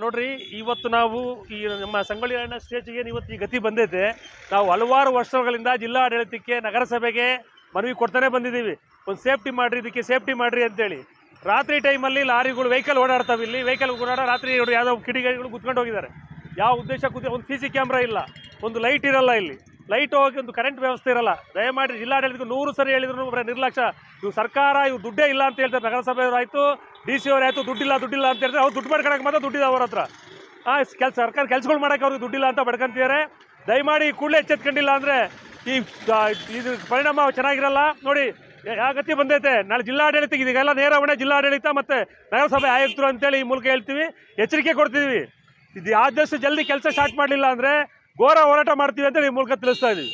ನೋಡ್ರಿ, ಇವತ್ತು ನಾವು ಈ ನಮ್ಮ ಸಂಗೊಳ್ಳಿ ರಾಯಣ್ಣ ಸ್ಟೇಜ್ಗೆ ಇವತ್ತು ಈ ಗತಿ ಬಂದೈತೆ. ನಾವು ಹಲವಾರು ವರ್ಷಗಳಿಂದ ಜಿಲ್ಲಾಡಳಿತಕ್ಕೆ, ನಗರಸಭೆಗೆ ಮನವಿ ಕೊಡ್ತಾನೆ ಬಂದಿದ್ದೀವಿ. ಒಂದು ಸೇಫ್ಟಿ ಮಾಡಿರಿ, ಇದಕ್ಕೆ ಸೇಫ್ಟಿ ಮಾಡಿರಿ ಅಂತೇಳಿ. ರಾತ್ರಿ ಟೈಮಲ್ಲಿ ಲಾರಿಗಳು ವೆಹಿಕಲ್ ಓಡಾಡ್ತಾವೆ. ಇಲ್ಲಿ ವೆಹಿಕಲ್ ಓಡಾಡೋ ರಾತ್ರಿ ಯಾವುದೋ ಕಿಡಿಗೇಡಿಗಳು ಕುತ್ಕೊಂಡು ಹೋಗಿದ್ದಾರೆ. ಯಾವ ಉದ್ದೇಶ ಒಂದು CC ಕ್ಯಾಮ್ರಾ ಇಲ್ಲ, ಒಂದು ಲೈಟ್ ಇರಲ್ಲ, ಇಲ್ಲಿ ಲೈಟ್ ಹೋಗಿ ಒಂದು ಕರೆಂಟ್ ವ್ಯವಸ್ಥೆ ಇರಲ್ಲ. ದಯಮಾಡಿ ಜಿಲ್ಲಾಡಳಿತಕ್ಕೆ 100 ಸರಿ ಹೇಳಿದ್ರು ನಿರ್ಲಕ್ಷ್ಯ. ಇವು ಸರ್ಕಾರ ಇವು ದುಡ್ಡೇ ಇಲ್ಲ ಅಂತ ಹೇಳ್ತಾರೆ. ನಗರಸಭೆಯವರು ಆಯಿತು, DC ಅವ್ರು ಆಯಿತು, ದುಡ್ಡಿಲ್ಲ ಅಂತ ಹೇಳ್ತಾರೆ. ಅವ್ರು ದುಡ್ಡು ಮಾಡ್ಕೊಳಕ್ಕೆ ಮಾತ್ರ ದುಡ್ಡಿದೆ ಅವ್ರ ಹತ್ರ. ಸರ್ಕಾರ ಕೆಲಸಗಳು ಮಾಡೋಕ್ಕೆ ಅವ್ರಿಗೆ ದುಡ್ಡಿಲ್ಲ ಅಂತ ಬಡ್ಕೊಂತಿದ್ದಾರೆ. ದಯಮಾಡಿ ಕೂಡಲೇ ಎಚ್ಚೆತ್ಕೊಂಡಿಲ್ಲ ಅಂದರೆ ಇದು ಪರಿಣಾಮ ಚೆನ್ನಾಗಿರಲ್ಲ. ನೋಡಿ ಯಾವ ಗತಿ ಬಂದೈತೆ. ನಾಳೆ ಜಿಲ್ಲಾಡಳಿತ ಇದೆಲ್ಲ ನೇರ ಹೊಣೆ ಜಿಲ್ಲಾಡಳಿತ ಮತ್ತು ನಗರಸಭೆ ಆಯುಕ್ತರು ಅಂತೇಳಿ ಈ ಮೂಲಕ ಹೇಳ್ತೀವಿ, ಎಚ್ಚರಿಕೆ ಕೊಡ್ತೀವಿ. ಇದು ಆದಷ್ಟು ಜಲ್ದಿ ಕೆಲಸ ಸ್ಟಾರ್ಟ್ ಮಾಡಲಿಲ್ಲ ಅಂದರೆ ಘೋರ ಹೋರಾಟ ಮಾಡ್ತೀವಿ ಅಂತೇಳಿ ಈ ಮೂಲಕ ತಿಳಿಸ್ತಾ ಇದ್ದೀವಿ.